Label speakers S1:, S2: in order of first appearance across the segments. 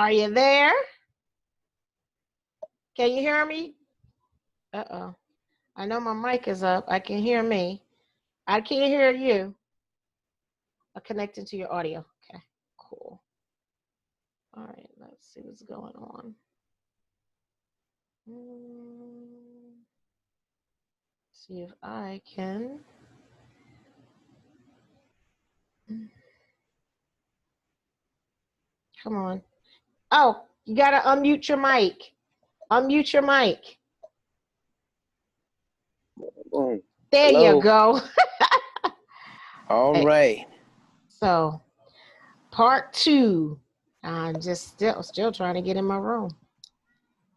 S1: Are you there? Can you hear me? Uh-oh. I know my mic is up. I can hear me. I can't hear you. I'm connecting to your audio. Okay, cool. All right, let's see what's going on. See if I can. Come on. Oh, you gotta unmute your mic. Unmute your mic.
S2: Boom.
S1: There
S2: Hello.
S1: you go.
S2: All right.
S1: So, part 2. I'm just still trying to get in my room.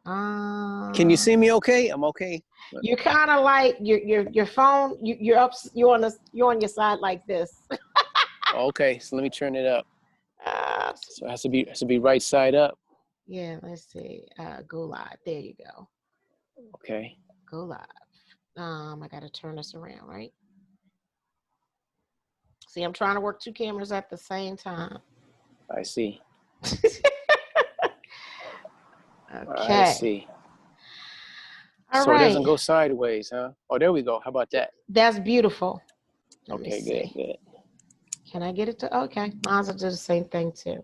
S2: Can you see me okay? I'm okay.
S1: You're kind of like your phone. You're on your side like this.
S2: Okay, so let me turn it up. So it has to be right side up.
S1: Yeah, let's see. Go live. There you go.
S2: Okay.
S1: Go live. I gotta turn this around, right? See, I'm trying to work 2 cameras at the same time.
S2: I see.
S1: Okay.
S2: I see.
S1: All
S2: so
S1: right.
S2: It doesn't go sideways, huh? Oh, there we go. How about that?
S1: That's beautiful.
S2: Okay, good.
S1: Can I get it to? Okay, mine's will do the same thing too.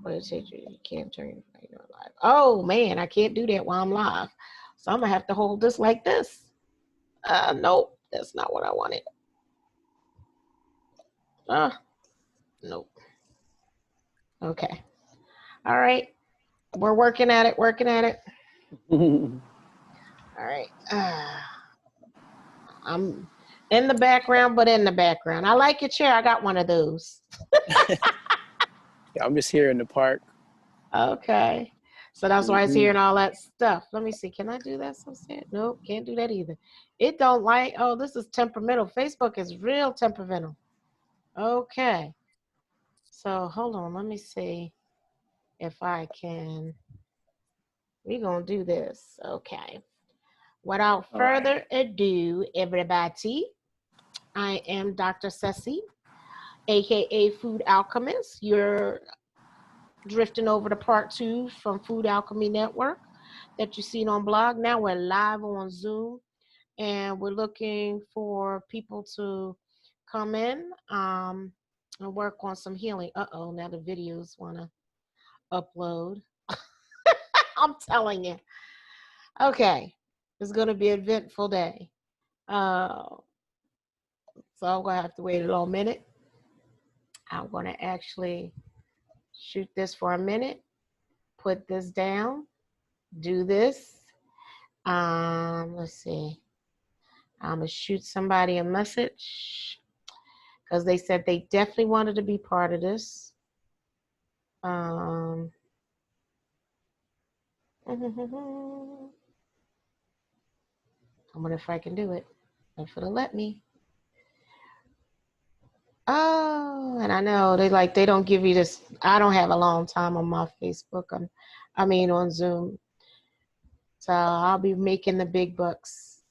S1: What is it? You can't turn your live. Oh man, I can't do that while I'm live. So I'm gonna have to hold this like this. Nope, that's not what I wanted. Nope. Okay. All right. We're working at it. All right. I'm in the background, but in the background. I like your chair. I got one of those.
S2: Yeah, I'm just here in the park.
S1: Okay. So that's why it's hearing all that stuff. Let me see. Can I do that? So sad. Nope, can't do that either. It don't like, oh, this is temperamental. Facebook is real temperamental. Okay. So hold on. Let me see if I can. We're going to do this. Okay. Without further ado, everybody, I am Dr. Ceci, aka Food Alchemist. You're drifting over to part 2 from Food Alchemy Network that you've seen on blog. Now we're live on Zoom, and we're looking for people to come in and work on some healing. Uh-oh, now the videos want to upload. I'm telling you. Okay, it's going to be an eventful day. So I'm going to have to wait a little minute. I'm going to actually shoot this for a minute, put this down, do this. Let's see. I'm going to shoot somebody a message because they said they definitely wanted to be part of this. I wonder if I can do it. If it'll let me. Oh, and I know they don't give you this. I don't have a long time on my Facebook. On Zoom. So I'll be making the big bucks.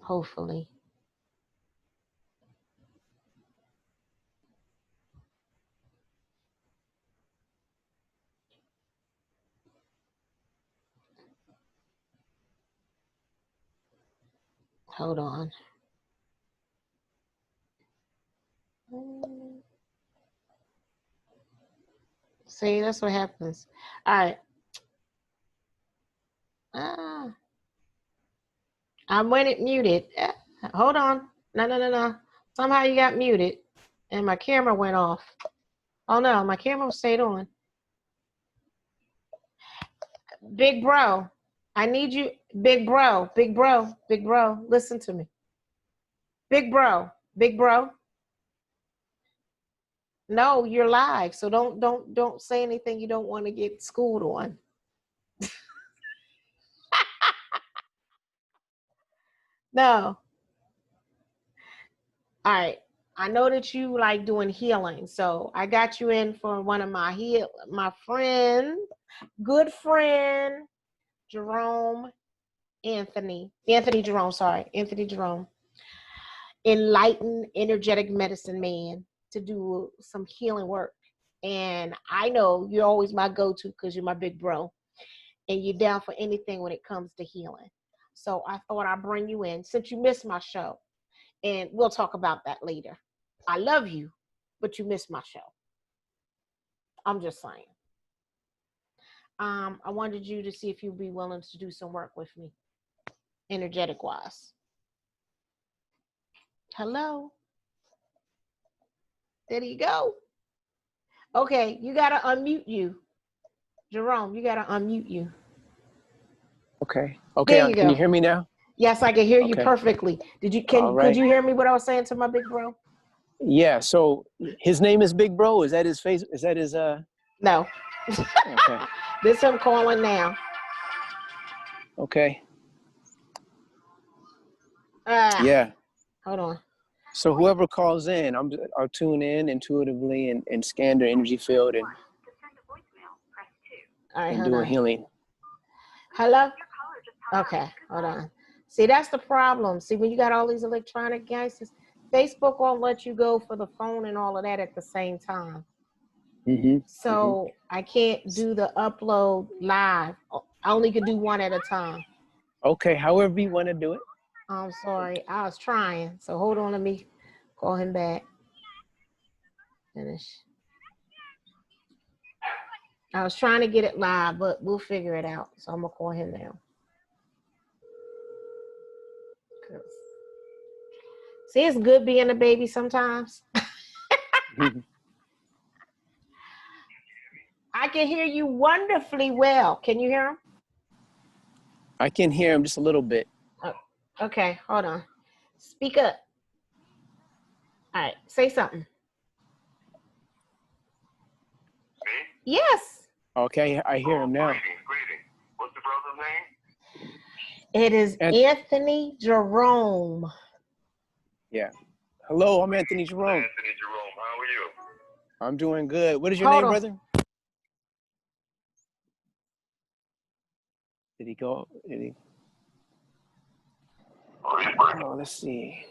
S1: Hopefully. Hold on. See, that's what happens. All right. I went it muted. Hold on. No. Somehow you got muted and my camera went off. Oh no, my camera stayed on. Big bro, I need you. Big bro. Listen to me. Big bro. No, you're live. So don't say anything you don't want to get schooled on. No. All right. I know that you like doing healing, so I got you in for one of my friend, good friend, Jerome, Anthony Jerome. Sorry, Anthony Jerome, enlightened, energetic medicine man to do some healing work. And I know you're always my go-to because you're my big bro, and you're down for anything when it comes to healing. So I thought I'd bring you in since you missed my show, and we'll talk about that later. I love you, but you missed my show. I'm just saying. I wanted you to see if you'd be willing to do some work with me, energetic wise. Hello. There you go. Okay, you gotta unmute you. Jerome, you gotta unmute you.
S2: Okay. Okay.
S1: There you
S2: Can
S1: go.
S2: you hear me now?
S1: Yes, I can hear you
S2: Okay.
S1: perfectly. Could
S2: Right.
S1: you hear me what I was saying to my big bro?
S2: Yeah. So his name is Big Bro. Is that his face? Is that his
S1: No.
S2: Okay.
S1: This I'm calling now.
S2: Okay. Yeah.
S1: Hold on.
S2: So whoever calls in, I'll tune in intuitively and scan their energy field and do a healing.
S1: Hello? Okay, hold on. See, that's the problem. See, when you got all these electronic devices, Facebook won't let you go for the phone and all of that at the same time. So I can't do the upload live. I only can do one at a time.
S2: Okay, however you want to do it.
S1: I'm sorry. I was trying. So hold on, let me call him back. Finish. I was trying to get it live, but we'll figure it out. So I'm going to call him now. See, it's good being a baby sometimes. I can hear you wonderfully well. Can you hear him?
S2: I can hear him just a little bit.
S1: Oh, okay, hold on. Speak up. All right, say something.
S3: Me?
S1: Yes.
S2: Okay, I hear him now.
S3: Greetings. What's the brother's name?
S1: It is Anthony Jerome.
S2: Yeah. Hello, I'm Anthony Jerome.
S3: Anthony Jerome, how are you?
S2: I'm doing good. What is your name, brother? Did he go? Did he? Oh, let's see.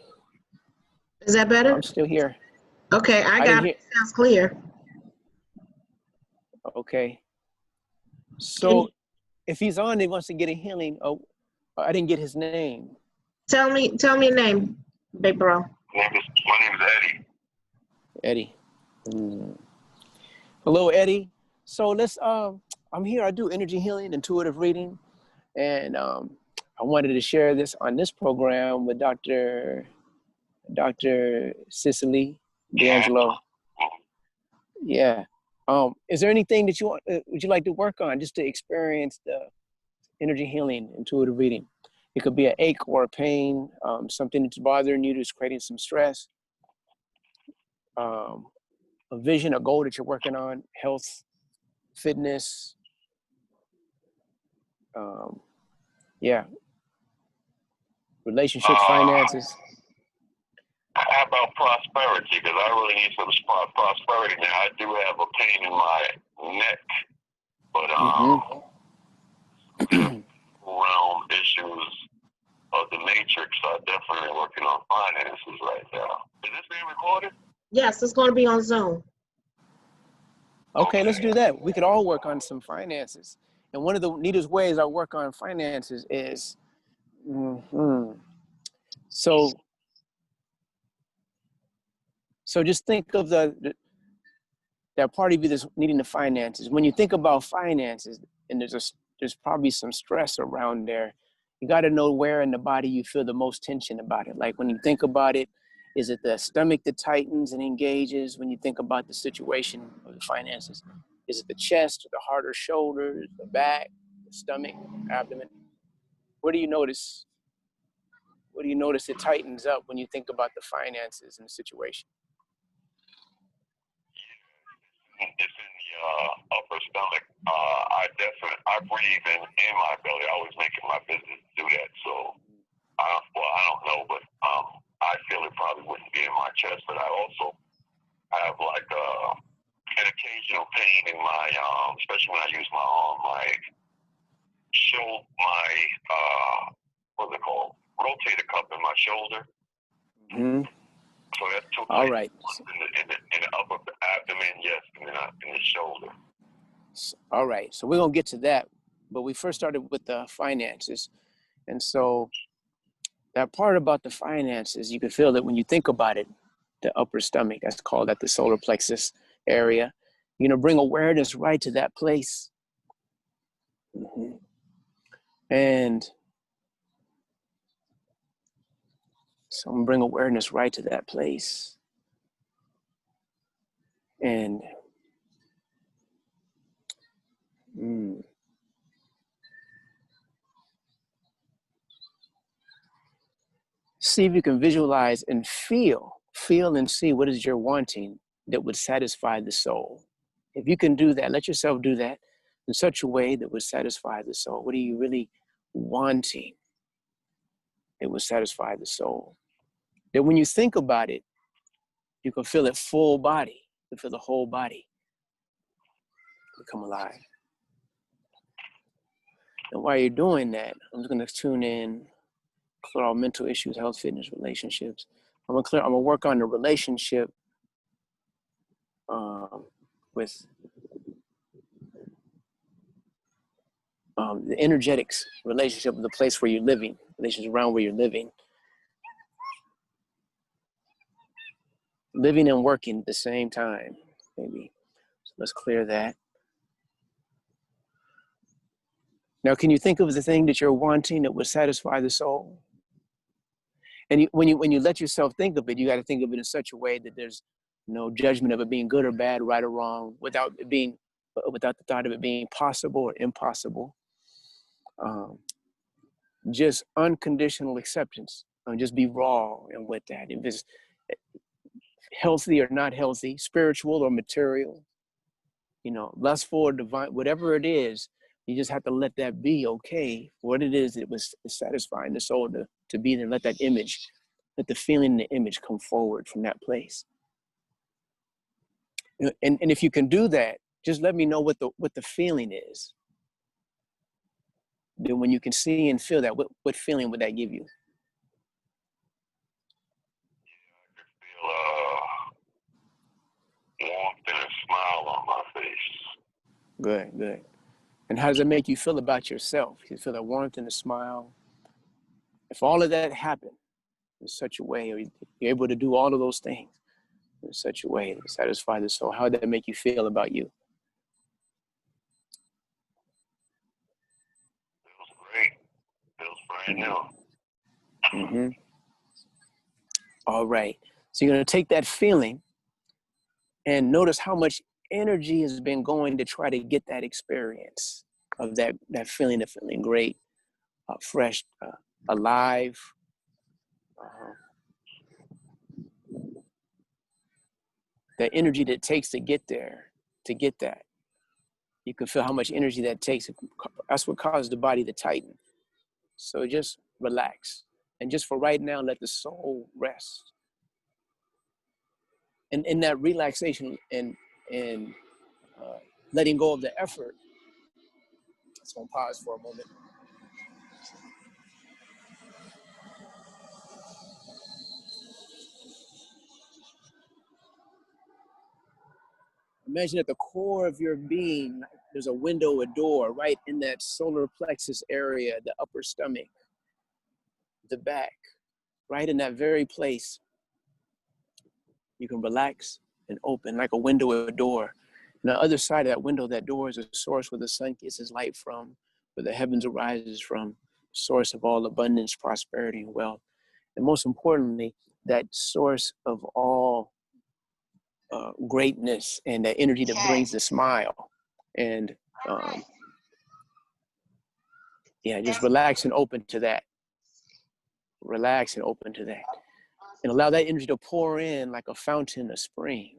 S1: Is that better?
S2: I'm still here.
S1: Okay, I got it. Sounds clear.
S2: Okay. So if he's on, he wants to get a healing. Oh, I didn't get his name.
S1: Tell me your name, big bro.
S3: My name is Eddie.
S2: Eddie. Hello, Eddie. So let's I'm here. I do energy healing, intuitive reading, and I wanted to share this on this program with Dr. Cicely D'Angelo. Yeah. Is there anything that you want? Would you like to work on just to experience the energy healing, intuitive reading? It could be an ache or a pain, something that's bothering you, that's creating some stress. A vision, a goal that you're working on, health, fitness. Yeah. Relationships, finances.
S3: How about prosperity? Because I really need some prosperity now. I do have a pain in my neck, but realm issues of the matrix are definitely working on finances right now. Is this being recorded?
S1: Yes, it's going to be on Zoom.
S2: Okay, let's do that. We could all work on some finances. And one of the neatest ways I work on finances is, so just think of that part of you that's needing the finances. When you think about finances, and there's probably some stress around there, you got to know where in the body you feel the most tension about it. Like when you think about it, is it the stomach that tightens and engages when you think about the situation of the finances? Is it the chest, or the heart, or shoulders, the back, the stomach, abdomen? What do you notice? What do you notice it tightens up when you think about the finances and the situation?
S3: It's in the upper stomach. I breathe in my belly. I always make it my business to do that. So Well, I don't know, but I feel it probably wouldn't be in my chest. But I also have like an occasional pain in my, especially when I use my arm, what's it called? Rotator cuff in my shoulder.
S2: Mm-hmm.
S3: So that's two places.
S2: All right.
S3: In the upper abdomen, yes, and in the shoulder.
S2: All right. So we're going to get to that. But we first started with the finances. And so that part about the finances, you can feel that when you think about it, the upper stomach, that's called at the solar plexus area, bring awareness right to that place. Mm-hmm. And so I'm going to bring awareness right to that place. And see if you can visualize and feel and see what is you're wanting that would satisfy the soul. If you can do that, let yourself do that in such a way that would satisfy the soul. What are you really wanting? It would satisfy the soul. That when you think about it, you can feel it full body. You can feel the whole body become alive. And while you're doing that, I'm just going to tune in, clear all mental issues, health, fitness, relationships. I'm going to work on the relationship with the energetics relationship of the place where you're living, relations around where you're living. Living and working at the same time, maybe. So let's clear that. Now, can you think of the thing that you're wanting that would satisfy the soul? And when you let yourself think of it, you got to think of it in such a way that there's no judgment of it being good or bad, right or wrong, without the thought of it being possible or impossible. Just unconditional acceptance. Just be raw and with that. If it's healthy or not healthy, spiritual or material, lustful or divine, whatever it is, you just have to let that be okay. What it is, it was satisfying the soul to be there. Let that image, let the feeling and the image come forward from that place. And if you can do that, just let me know what the feeling is. Then when you can see and feel that, what feeling would that give you?
S3: I could feel warmth and a smile on my face.
S2: Good. And how does it make you feel about yourself? You feel that warmth and a smile. If all of that happened in such a way, or you're able to do all of those things in such a way to satisfy the soul, how would that make you feel about you?
S3: Feels great. Feels brand new.
S2: Mm-hmm. All right. So you're going to take that feeling and notice how much energy has been going to try to get that experience of that feeling of feeling great, fresh, alive. The energy that it takes to get there, to get that. You can feel how much energy that takes. That's what causes the body to tighten. So just relax. And just for right now, let the soul rest. And in that relaxation and letting go of the effort, let's go pause for a moment. Imagine at the core of your being, there's a window, a door, right in that solar plexus area, the upper stomach, the back, right in that very place. You can relax and open like a window or a door. And the other side of that window, that door is a source where the sun gets its light from, where the heavens arises from, source of all abundance, prosperity, and wealth. And most importantly, that source of all greatness and that energy that brings the smile. And just relax and open to that. Relax and open to that. And allow that energy to pour in like a fountain, a spring,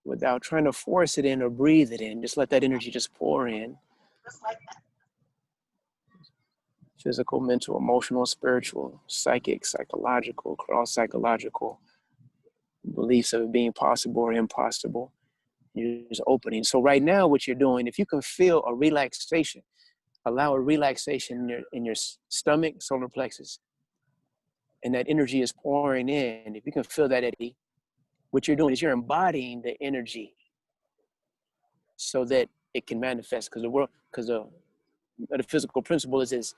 S2: without trying to force it in or breathe it in. Just let that energy just pour in. physical, mental, emotional, spiritual, psychic, psychological, cross-psychological beliefs of it being possible or impossible. You're just opening. So right now, what you're doing, if you can feel a relaxation, allow a relaxation in your stomach, solar plexus, and that energy is pouring in. If you can feel that, Eddie, what you're doing is you're embodying the energy so that it can manifest. Because the physical principle is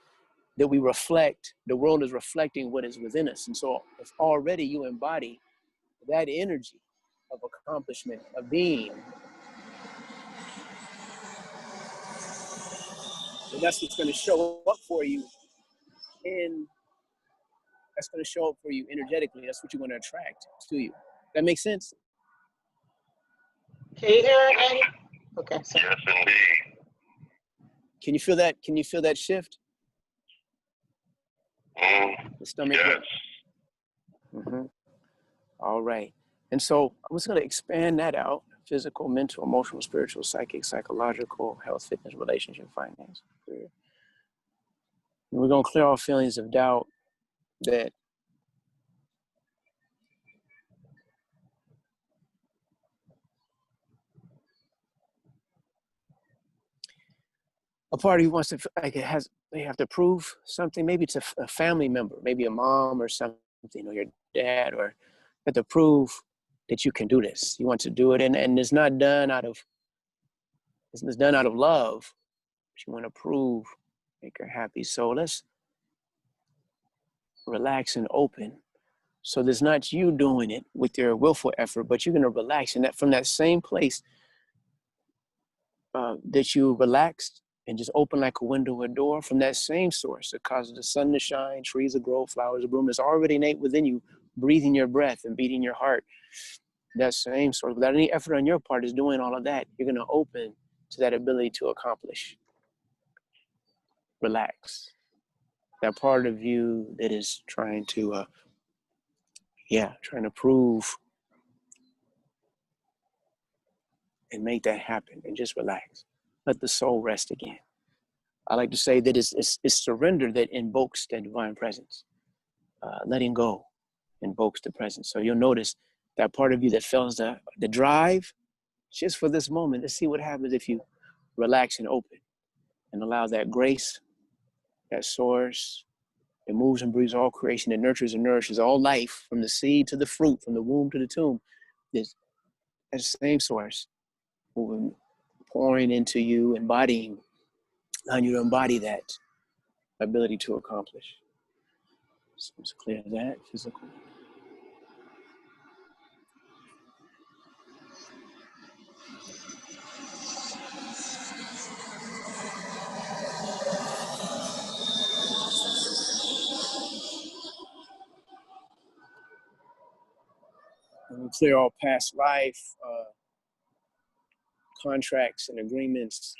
S2: that we reflect, the world is reflecting what is within us. And so if already you embody that energy of accomplishment, of being, and that's what's going to show up for you that's going to show up for you energetically. That's what you're going to attract to you. That makes sense?
S1: Can you hear it, Eddie? Okay. Sorry.
S3: Yes, indeed.
S2: Can you feel that? Can you feel that shift? The stomach.
S3: Yes.
S2: Mm-hmm. All right. And so I was going to expand that out: physical, mental, emotional, spiritual, psychic, psychological, health, fitness, relationship, finance, career. And we're going to clear all feelings of doubt that a party wants to, like, they have to prove something. Maybe it's a family member, maybe a mom or something, or your dad, or have to prove that you can do this. You want to do it, and it's not done out of, it's done out of love. But you want to prove, make her happy. So let's relax and open. So there's not you doing it with your willful effort, but you're going to relax, and that from that same place that you relaxed and just open like a window or door, from that same source that causes the sun to shine, trees to grow, flowers to bloom, that's already innate within you, breathing your breath and beating your heart. That same source, without any effort on your part, is doing all of that. You're going to open to that ability to accomplish. Relax. That part of you that is trying to, trying to prove and make that happen, and just relax. Let the soul rest again. I like to say that it's surrender that invokes that divine presence. Letting go invokes the presence. So you'll notice that part of you that feels the drive, just for this moment. Let's see what happens if you relax and open and allow that grace, that source that moves and breathes all creation, that nurtures and nourishes all life, from the seed to the fruit, from the womb to the tomb. This that same source moving, pouring into you, embodying, allowing you to embody that ability to accomplish. So let's clear that physical. And we clear all past life contracts and agreements.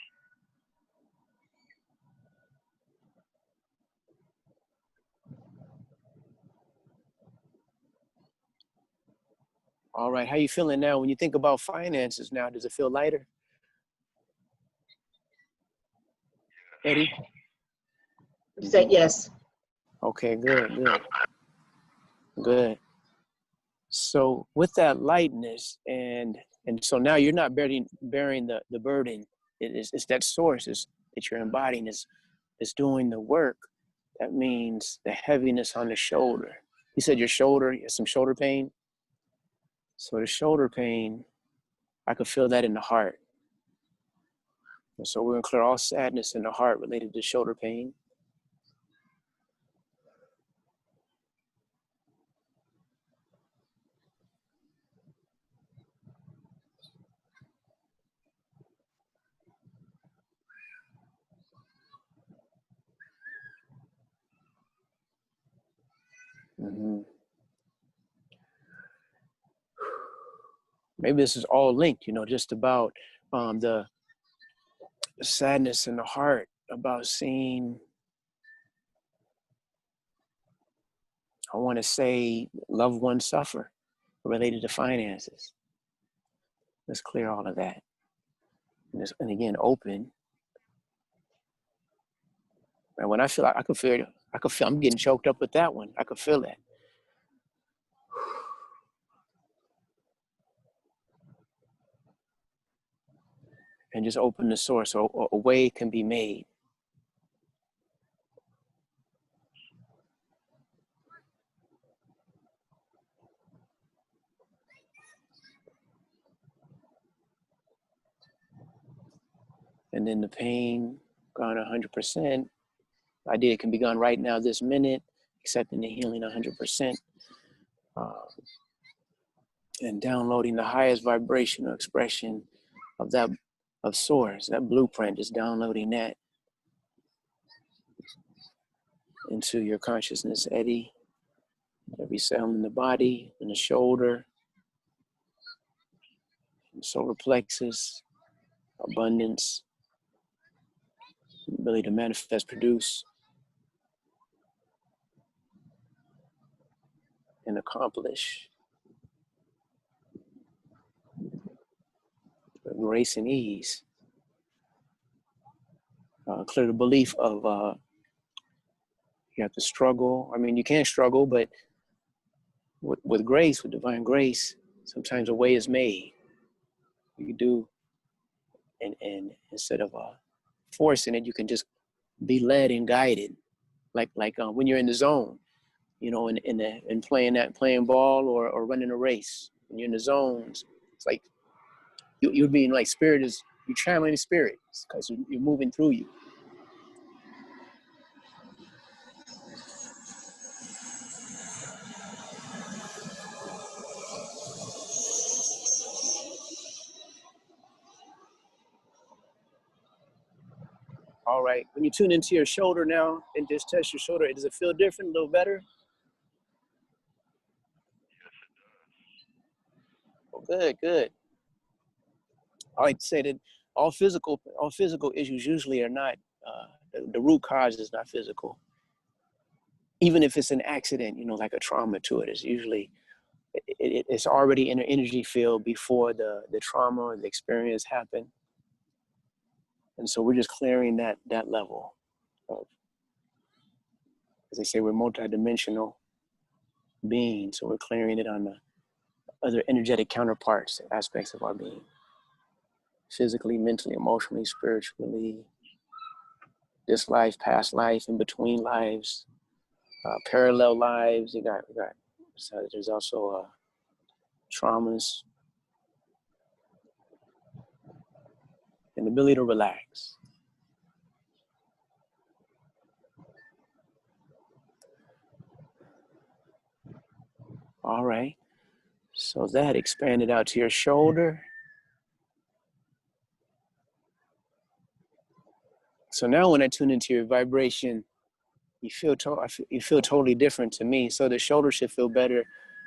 S2: All right, how you feeling now? When you think about finances now, does it feel lighter? Eddie?
S1: You said yes.
S2: Okay, good. So with that lightness, and so now you're not bearing the burden. It's that source that you're embodying is doing the work. That means the heaviness on the shoulder. You said your shoulder, you have some shoulder pain. So the shoulder pain, I could feel that in the heart. And so we're gonna clear all sadness in the heart related to shoulder pain. Mm-hmm. Maybe this is all linked, just about the sadness in the heart, about seeing, I want to say, loved ones suffer related to finances. Let's clear all of that. And again, open. And when I feel, I could feel I'm getting choked up with that one. I could feel that. And just open the source, so a way can be made. And then the pain gone 100%. The idea can be gone right now, this minute, accepting the healing 100%. And downloading the highest vibrational expression of that, of source, that blueprint, just downloading that into your consciousness eddy, every cell in the body, in the shoulder, the solar plexus, abundance, ability to manifest, produce, and accomplish. Grace and ease. Clear the belief of you have to struggle. I mean, you can't struggle, but with grace, with divine grace, sometimes a way is made. You do, and instead of forcing it, you can just be led and guided, like when you're in the zone, you know, in playing ball or running a race. When you're in the zones, it's like you're being like you're channeling spirit because you're moving through you. All right, when you tune into your shoulder now and just test your shoulder, does it feel different, a little better? Oh, good. I like to say that all physical issues usually are not, the root cause is not physical. Even if it's an accident, you know, like a trauma to it, it's usually, it's already in an energy field before the trauma or the experience happened. And so we're just clearing that level of, as they say, we're multidimensional beings. So we're clearing it on the other energetic counterparts, aspects of our being. Physically, mentally, emotionally, spiritually, this life, past life, in between lives, parallel lives. So there's also traumas, and the ability to relax. All right, so that expanded out to your shoulder. So now when I tune into your vibration, you feel totally different to me. So the shoulder should feel better.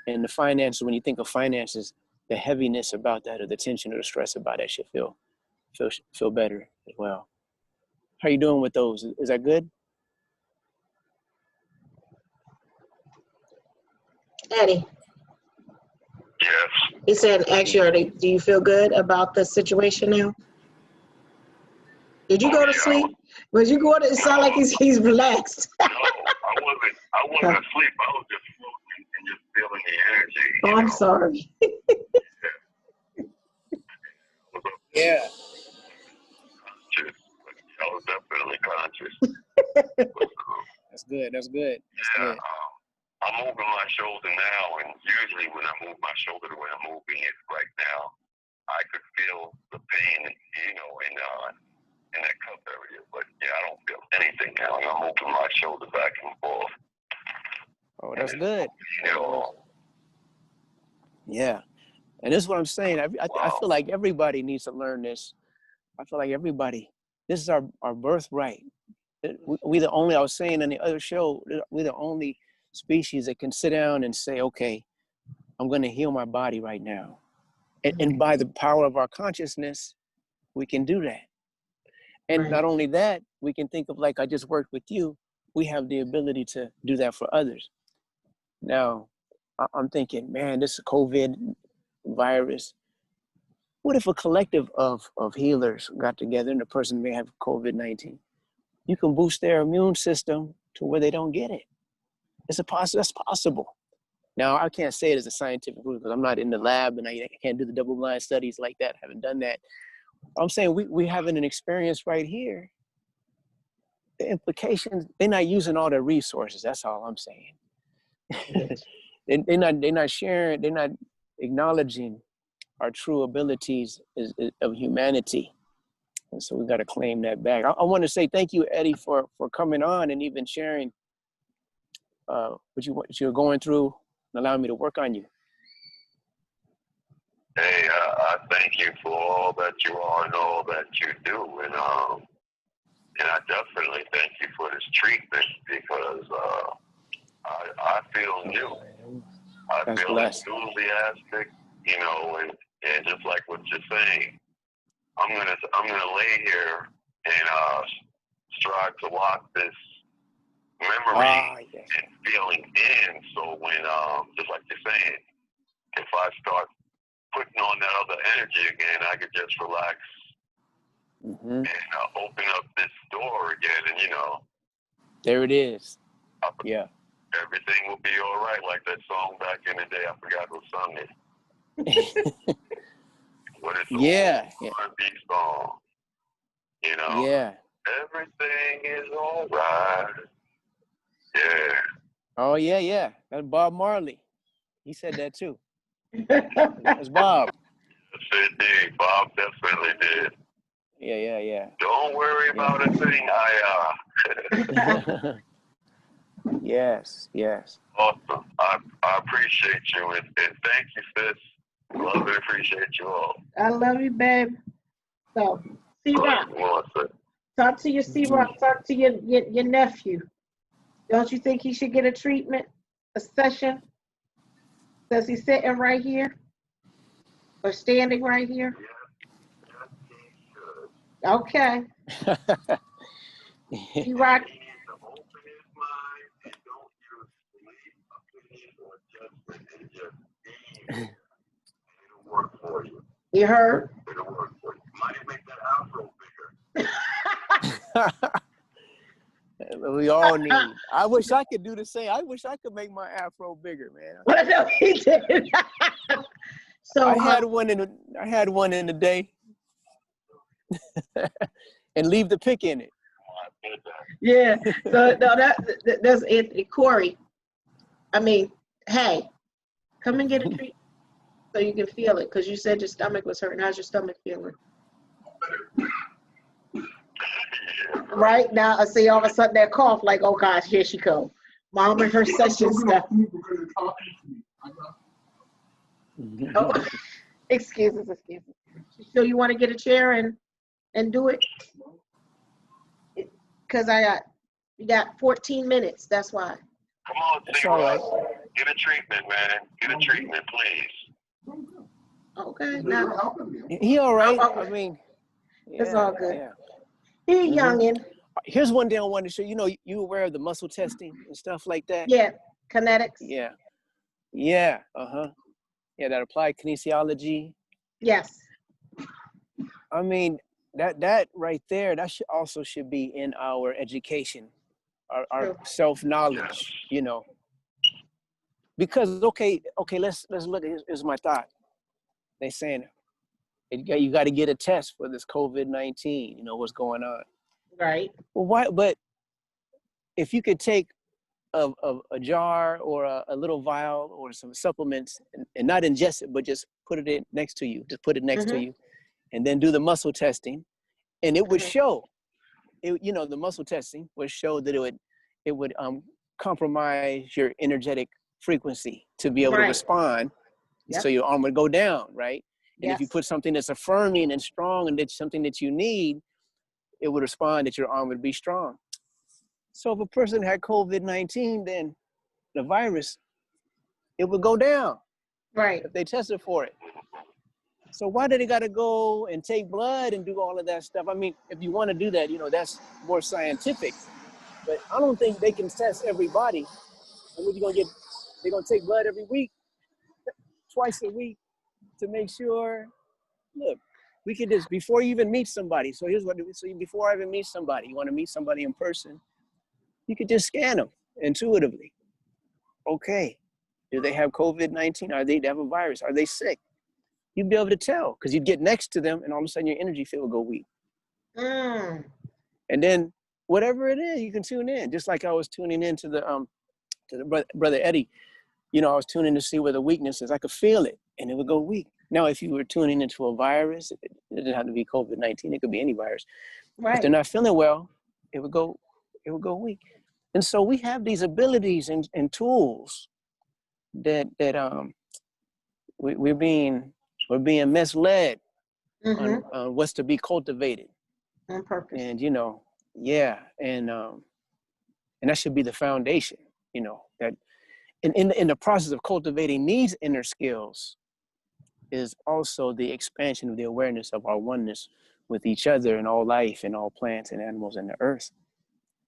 S2: And the finances, when you think of finances, the heaviness about that or the tension or the stress about that should feel better as well. How are you doing with those? Is that good?
S1: Eddie.
S3: Yes.
S1: He said, actually, do you feel good about the situation now? Did you go to sleep? Was you going to, it sound like he's relaxed.
S3: No, I wasn't asleep. I was just floating and just feeling the energy.
S1: Oh, I'm sorry.
S2: Yeah.
S3: I was definitely conscious.
S2: That's good. That's good.
S3: Yeah. I'm moving my shoulder now, and usually when I move my shoulder the way I'm moving it right now, I could feel the pain, you know, in that cup area. But yeah, I don't feel anything now. I'm moving my shoulder back and forth.
S2: Oh, that's good.
S3: You know,
S2: yeah. And this is what I'm saying. I feel like everybody needs to learn this. I feel like everybody, this is our birthright. We the only, I was saying on the other show, we're the only species that can sit down and say, okay, I'm going to heal my body right now. And by the power of our consciousness, we can do that. And not only that, we can think of, like I just worked with you, we have the ability to do that for others. Now, I'm thinking, man, this COVID virus, what if a collective of healers got together and the person may have COVID-19? you can boost their immune system to where they don't get it. That's possible. Now, I can't say it as a scientific proof because I'm not in the lab and I can't do the double-blind studies like that. I haven't done that. I'm saying we having an experience right here. The implications, they're not using all their resources. That's all I'm saying. They're not sharing, they're not acknowledging our true abilities of humanity. And so we got to claim that back. I want to say thank you, Eddie, for coming on and even sharing what you're going through and allowing me to work on you.
S3: Hey, I thank you for all that you are and all that you do. And I definitely thank you for this treatment because I feel new. I feel enthusiastic, you know, and just like what you're saying, I'm gonna lay here and strive to lock this memory and feeling in. So when just like you're saying, if I start putting on that other energy again, I could just relax and open up this door again, and you know,
S2: there it is. Yeah.
S3: Everything will be all right, like that song back in the day. I forgot who sung it. What is the R&B song? You know?
S2: Yeah.
S3: Everything is all right. Yeah.
S2: Oh, yeah. That's Bob Marley. He said that too. That's Bob.
S3: Yes, indeed. Bob definitely did.
S2: Yeah.
S3: Don't worry about a thing,
S2: Yes.
S3: Awesome. I appreciate you, and thank you, sis. Love and appreciate you all.
S1: I love you, babe. So, C-Rock, talk to your C-Rock, talk to your nephew. Don't you think he should get a treatment, a session? Does he sitting right here or standing right here? Okay. C-Rock.
S3: Work for you.
S1: You heard?
S3: It'll work for you. Might make that afro bigger.
S2: We all need. I wish I could do the same. I wish I could make my afro bigger, man.
S1: Well, no, he did. So
S2: I had one in the day, and leave the pick in it.
S1: Yeah. So no, that's Anthony Corey. I mean, hey, come and get a treat so you can feel it, because you said your stomach was hurting. How's your stomach feeling? Right now, I see all of a sudden that cough, like, oh gosh, here she goes. Mom and her session stuff. Oh, excuses. So you want to get a chair and do it? Because you got 14 minutes. That's why.
S3: Come on, C-Rock. Get a treatment, man. Get a treatment, please.
S1: Okay. Now,
S2: he all right. I mean,
S1: it's all good.
S2: Yeah.
S1: He youngin'.
S2: Here's one thing I wanted to show. You know, you aware of the muscle testing and stuff like that?
S1: Yeah. Kinetics.
S2: Yeah. Yeah. Yeah, that applied kinesiology.
S1: Yes.
S2: I mean, that right there, that should be in our education, our self-knowledge, you know. Because okay, let's look. Here's my thought. They saying you got to get a test for this COVID-19. You know what's going on.
S1: Right.
S2: Well, why? But if you could take a jar or a little vial or some supplements and not ingest it, but just put it in next to you. Just put it next to you, and then do the muscle testing, and it would show. The muscle testing would show that it would compromise your energetic frequency to be able to respond. So your arm would go down, right? And if you put something that's affirming and strong and that's something that you need, it would respond that your arm would be strong. So if a person had COVID-19, then the virus, it would go down.
S1: Right.
S2: If they tested for it. So why do they got to go and take blood and do all of that stuff? I mean, if you want to do that, that's more scientific. But I don't think they can test everybody. And what you gonna get? They're gonna take blood every week, twice a week, to make sure. Look, We could just, before you even meet somebody, so here's what, before I even meet somebody, you want to meet somebody in person, you could just scan them intuitively. Okay, do they have COVID-19? They have a virus? Are they sick? You'd be able to tell, because you'd get next to them and all of a sudden your energy field will go weak.
S1: Mm.
S2: And then whatever it is, you can tune in. Just like I was tuning in to the brother Eddie, you know, I was tuning to see where the weakness is. I could feel it and it would go weak. Now, if you were tuning into a virus, it didn't have to be COVID-19. It could be any virus.
S1: Right.
S2: If they're not feeling well, it would go weak. And so we have these abilities and tools that we're being misled on what's to be cultivated
S1: on purpose.
S2: And you know, yeah, and that should be the foundation, you know, that in the process of cultivating these inner skills is also the expansion of the awareness of our oneness with each other and all life and all plants and animals and the earth.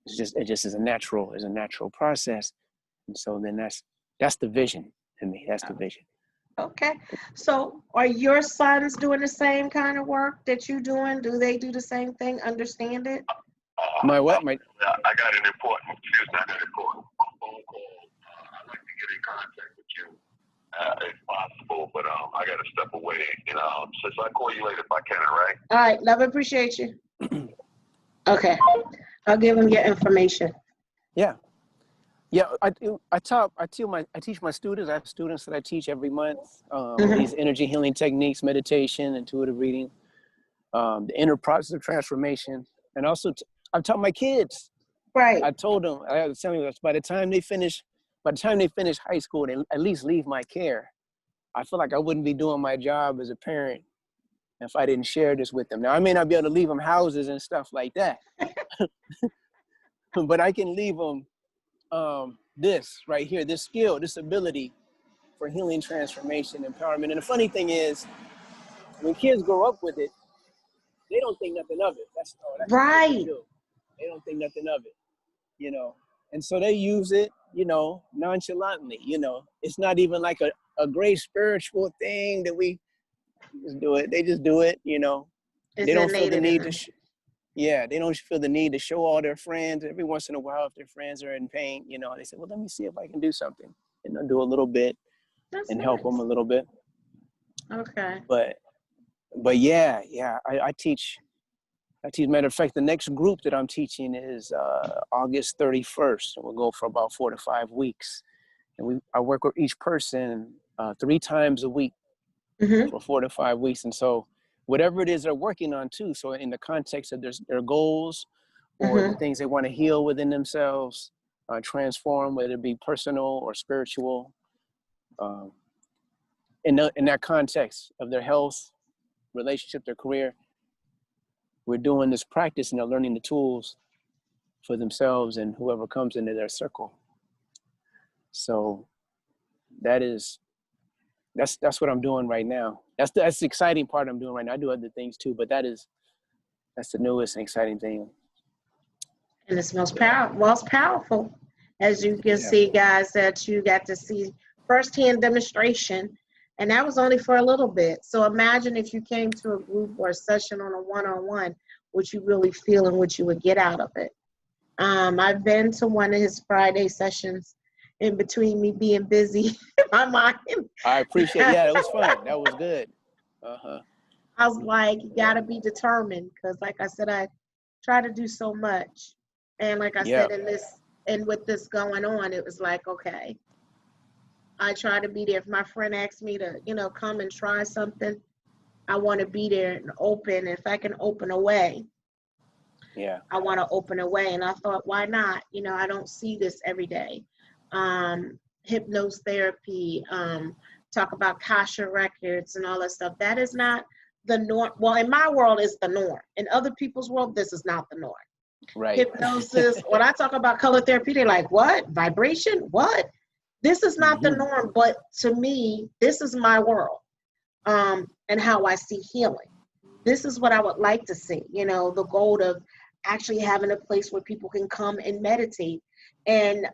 S2: It just is a natural process. And so then that's the vision to me. That's the vision.
S1: Okay. So are your sons doing the same kind of work that you're doing? Do they do the same thing? Understand it?
S2: My what?
S3: I got an important phone call. I'd like to get in contact with you if possible, but I got to step away. And since I call you later if I can, all right?
S1: All right. Love and appreciate you. Okay. I'll give them your information.
S2: Yeah. Yeah, I teach my students. I have students that I teach every month. These energy healing techniques, meditation, intuitive reading, the inner process of transformation, and also I've taught my kids.
S1: Right.
S2: I told them, I was telling them, by the time they finish high school, they at least leave my care. I feel like I wouldn't be doing my job as a parent if I didn't share this with them. Now I may not be able to leave them houses and stuff like that, but I can leave them. This right here, this skill, this ability for healing, transformation, empowerment. And the funny thing is, when kids grow up with it, they don't think nothing of it. That's
S1: right.
S2: What they do. They don't think nothing of it, you know. And so they use it, you know, nonchalantly, you know. It's not even like a great spiritual thing that we just do it. They just do it, you know. They don't feel the need to they don't feel the need to show all their friends. Every once in a while, if their friends are in pain, you know, they say, well, let me see if I can do something. And they'll do a little bit and help them a little bit.
S1: Okay.
S2: But yeah, I teach. Matter of fact, the next group that I'm teaching is August 31st. And we'll go for about 4 to 5 weeks. And I work with each person 3 times a week for 4 to 5 weeks. And so whatever it is they're working on too. So in the context of their goals or the things they want to heal within themselves, transform, whether it be personal or spiritual, in that context of their health, relationship, their career, we're doing this practice and they're learning the tools for themselves and whoever comes into their circle. So that's what I'm doing right now. That's the exciting part I'm doing right now. I do other things too, but that's the newest and exciting thing.
S1: And it's most powerful, as you can see, guys, that you got to see firsthand demonstration, and that was only for a little bit. So imagine if you came to a group or a session on a one-on-one, what you really feel and what you would get out of it. I've been to one of his Friday sessions. In between me being busy in my mind.
S2: I appreciate it. Yeah, it was fun. That was good.
S1: I was like, you gotta be determined, because like I said, I try to do so much. And like I said, with this going on, it was like, okay, I try to be there. If my friend asks me to, you know, come and try something, I want to be there and open. If I can open a way, I want to open a way. And I thought, why not? You know, I don't see this every day. Hypnotherapy, talk about Kasha records and all that stuff. That is not the norm. Well, in my world, it's the norm. In other people's world, this is not the norm.
S2: Right.
S1: Hypnosis. When I talk about color therapy, they're like, what? Vibration? What? This is not the norm. But to me, this is my world, and how I see healing. This is what I would like to see. You know, the goal of actually having a place where people can come and meditate and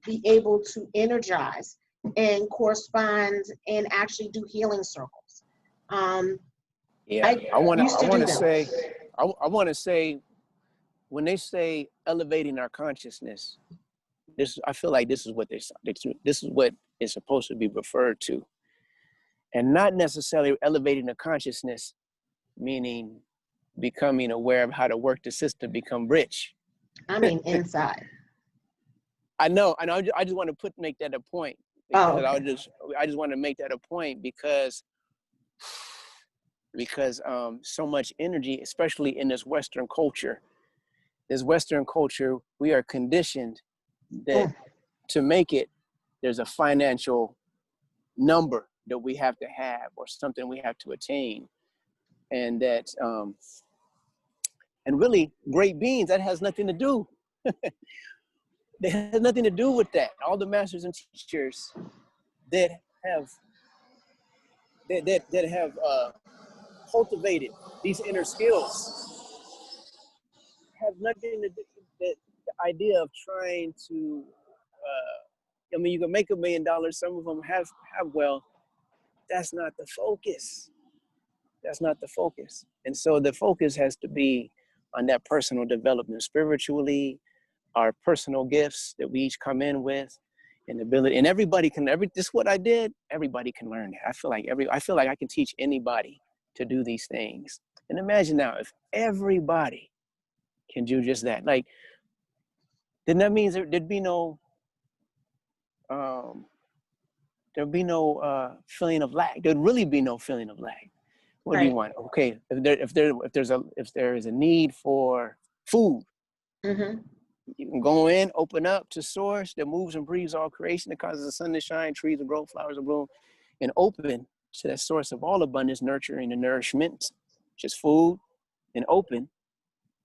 S1: be able to energize and correspond and actually do healing circles.
S2: Yeah,
S1: I
S2: I want
S1: used to do
S2: to
S1: that.
S2: say, I want to say, when they say elevating our consciousness, I feel like this is what this is what is supposed to be referred to, and not necessarily elevating the consciousness, meaning becoming aware of how to work the system, become rich.
S1: I mean, inside.
S2: I know. I just want to make that a point,
S1: Oh,
S2: because
S1: okay.
S2: I just want to make that a point because so much energy, especially in this Western culture. We are conditioned that to make it, there's a financial number that we have to have, or something we have to attain, and that and really great beings, that has nothing to do. That has nothing to do with that. All the masters and teachers that have cultivated these inner skills have nothing to do. The idea of trying to, I mean, you can make $1 million. Some of them have wealth. That's not the focus. That's not the focus. And so the focus has to be on that personal development, spiritually, our personal gifts that we each come in with, and ability. And everybody can. This is what I did. Everybody can learn that. I feel like I can teach anybody to do these things. And imagine now, if everybody can do just that, like, then that means there'd be no feeling of lack. There'd really be no feeling of lack. What do you want? Okay, if there is a need for food, you can go in, open up to source that moves and breathes all creation, that causes the sun to shine, trees to grow, flowers to bloom, and open to that source of all abundance, nurturing and nourishment, just food, and open.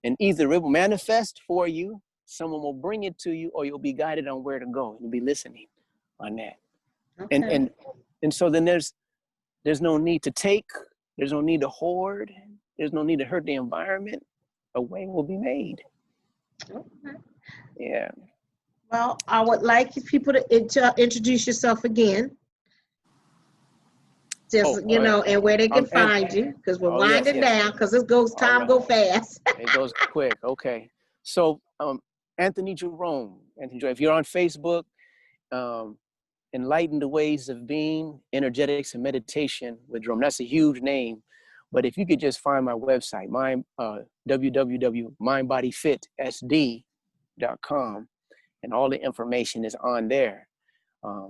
S2: And either it will manifest for you, someone will bring it to you, or you'll be guided on where to go. You'll be listening on that. Okay. And so then there's no need to take, there's no need to hoard, there's no need to hurt the environment. A way will be made. Okay. Yeah.
S1: Well, I would like people to introduce yourself again. Just, and where they can find you, because we're winding down, because time go fast.
S2: It goes quick. Okay. So Anthony Jerome, if you're on Facebook, Enlighten the Ways of Being, Energetics and Meditation with Jerome. That's a huge name. But if you could just find my website, www.mindbodyfitsd.com, and all the information is on there. I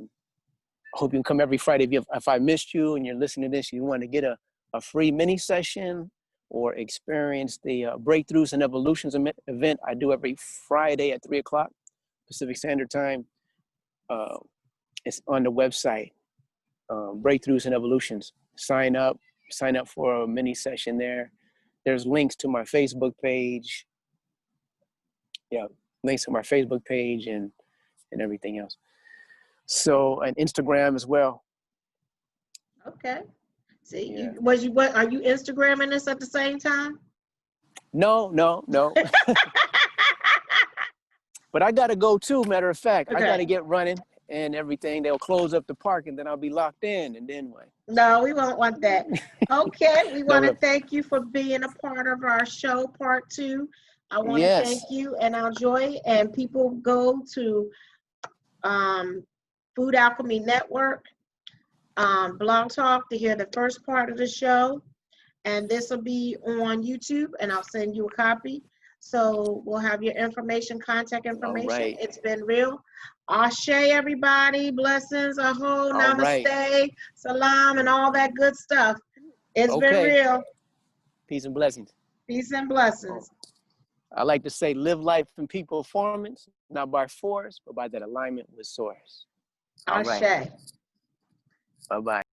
S2: hope you can come every Friday. If I missed you and you're listening to this, you want to get a free mini session or experience the Breakthroughs and Evolutions event I do every Friday at 3 o'clock Pacific Standard Time. It's on the website, Breakthroughs and Evolutions. Sign up for a mini session there. There's links to my Facebook page. Yeah, links to my Facebook page and everything else. So, and Instagram as well.
S1: Okay. See, yeah. Are you Instagramming this at the same time?
S2: No. But I gotta go too, matter of fact. Okay. I gotta get running and everything. They'll close up the park and then I'll be locked in, and then what?
S1: No, we won't want that. Okay, we want to thank you for being a part of our show, part 2. I want to thank you and our joy, and people go to Food Alchemy Network, Blog Talk to hear the first part of the show, and this will be on YouTube, and I'll send you a copy. So we'll have your information, contact information. Right. It's been real. Ashe, everybody. Blessings, aho, namaste, salam, and all that good stuff. It's been real.
S2: Peace and blessings.
S1: Peace and blessings.
S2: I like to say, live life in peak performance, not by force, but by that alignment with source.
S1: Ashe.
S2: Bye-bye.